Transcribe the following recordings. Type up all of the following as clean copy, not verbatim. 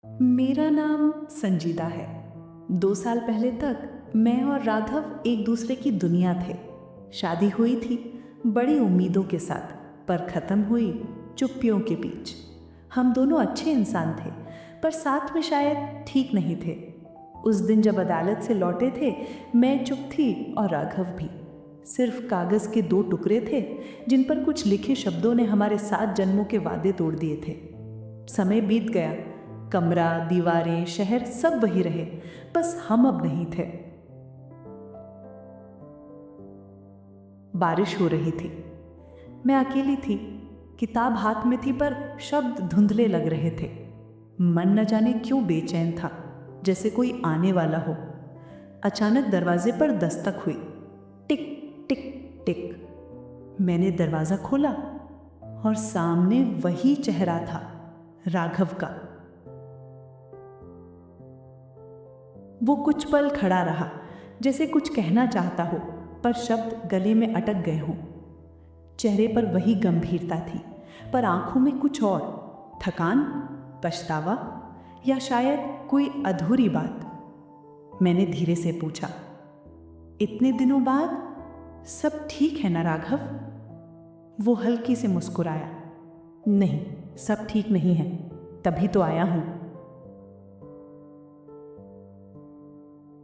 मेरा नाम संजीदा है। 2 साल पहले तक मैं और राघव एक दूसरे की दुनिया थे। शादी हुई थी बड़ी उम्मीदों के साथ, पर खत्म हुई चुप्पियों के बीच। हम दोनों अच्छे इंसान थे, पर साथ में शायद ठीक नहीं थे। उस दिन जब अदालत से लौटे थे, मैं चुप थी और राघव भी। सिर्फ कागज के 2 टुकड़े थे जिन पर कुछ लिखे शब्दों ने हमारे 7 जन्मों के वादे तोड़ दिए थे। समय बीत गया, कमरा, दीवारें, शहर सब वही रहे, बस हम अब नहीं थे। बारिश हो रही थी। मैं अकेली थी, किताब हाथ में थी, पर शब्द धुंधले लग रहे थे। मन न जाने क्यों बेचैन था, जैसे कोई आने वाला हो। अचानक दरवाजे पर दस्तक हुई। टिक टिक टिक। मैंने दरवाजा खोला और सामने वही चेहरा था, राघव का। वो कुछ पल खड़ा रहा, जैसे कुछ कहना चाहता हो, पर शब्द गले में अटक गए हों। चेहरे पर वही गंभीरता थी, पर आंखों में कुछ और, थकान, पछतावा, या शायद कोई अधूरी बात। मैंने धीरे से पूछा, इतने दिनों बाद सब ठीक है ना राघव? वो हल्की से मुस्कुराया, नहीं, सब ठीक नहीं है, तभी तो आया हूं।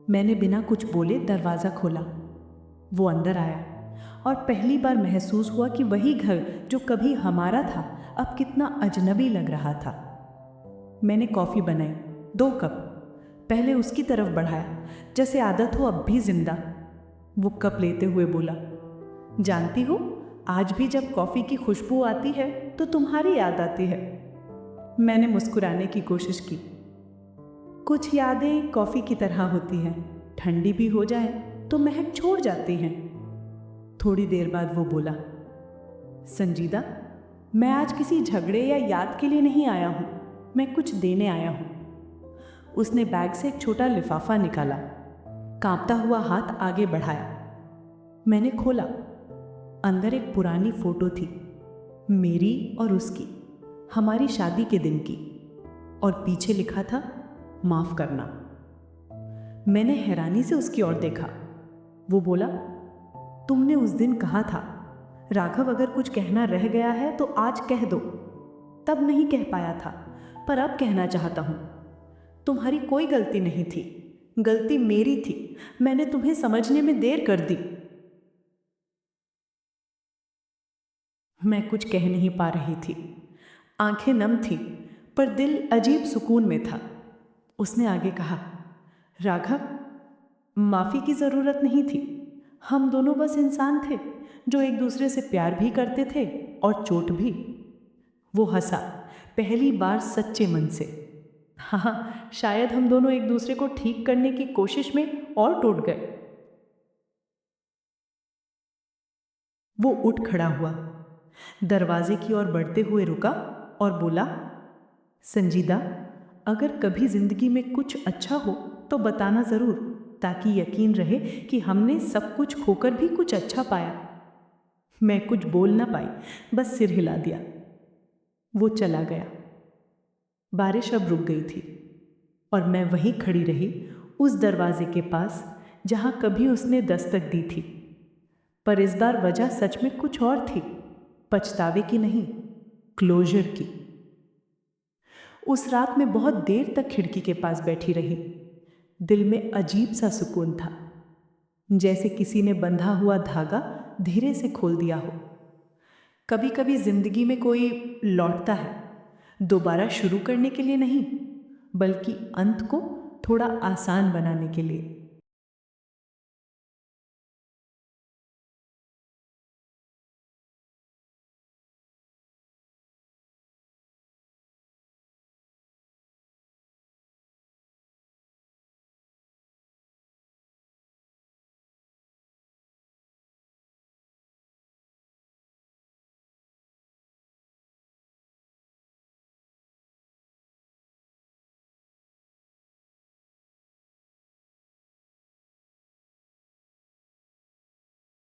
मैंने बिना कुछ बोले दरवाज़ा खोला। वो अंदर आया और पहली बार महसूस हुआ कि वही घर जो कभी हमारा था, अब कितना अजनबी लग रहा था। मैंने कॉफ़ी बनाई, 2 कप। पहले उसकी तरफ बढ़ाया, जैसे आदत हो अब भी जिंदा। वो कप लेते हुए बोला, जानती हो, आज भी जब कॉफ़ी की खुशबू आती है तो तुम्हारी याद आती है। मैंने मुस्कुराने की कोशिश की। कुछ यादें कॉफ़ी की तरह होती हैं, ठंडी भी हो जाए तो महक छोड़ जाती हैं। थोड़ी देर बाद वो बोला, संजीदा, मैं आज किसी झगड़े या याद के लिए नहीं आया हूँ, मैं कुछ देने आया हूँ। उसने बैग से एक छोटा लिफाफा निकाला, कांपता हुआ हाथ आगे बढ़ाया। मैंने खोला। अंदर एक पुरानी फोटो थी, मेरी और उसकी, हमारी शादी के दिन की, और पीछे लिखा था, माफ करना। मैंने हैरानी से उसकी ओर देखा। वो बोला, तुमने उस दिन कहा था, राघव, अगर कुछ कहना रह गया है तो आज कह दो। तब नहीं कह पाया था, पर अब कहना चाहता हूं। तुम्हारी कोई गलती नहीं थी, गलती मेरी थी। मैंने तुम्हें समझने में देर कर दी। मैं कुछ कह नहीं पा रही थी, आंखें नम थी, पर दिल अजीब सुकून में था। उसने आगे कहा, राघव, माफ़ी की ज़रूरत नहीं थी। हम दोनों बस इंसान थे जो एक दूसरे से प्यार भी करते थे और चोट भी। वो हंसा, पहली बार सच्चे मन से। हाँ, शायद हम दोनों एक दूसरे को ठीक करने की कोशिश में और टूट गए। वो उठ खड़ा हुआ, दरवाजे की ओर बढ़ते हुए रुका और बोला, संजीदा, अगर कभी जिंदगी में कुछ अच्छा हो तो बताना ज़रूर, ताकि यकीन रहे कि हमने सब कुछ खोकर भी कुछ अच्छा पाया। मैं कुछ बोल ना पाई, बस सिर हिला दिया। वो चला गया। बारिश अब रुक गई थी और मैं वहीं खड़ी रही, उस दरवाजे के पास जहां कभी उसने दस्तक दी थी। पर इस बार वजह सच में कुछ और थी, पछतावे की नहीं, क्लोजर की। उस रात में बहुत देर तक खिड़की के पास बैठी रही। दिल में अजीब सा सुकून था, जैसे किसी ने बंधा हुआ धागा धीरे से खोल दिया हो। कभी कभी जिंदगी में कोई लौटता है, दोबारा शुरू करने के लिए नहीं, बल्कि अंत को थोड़ा आसान बनाने के लिए।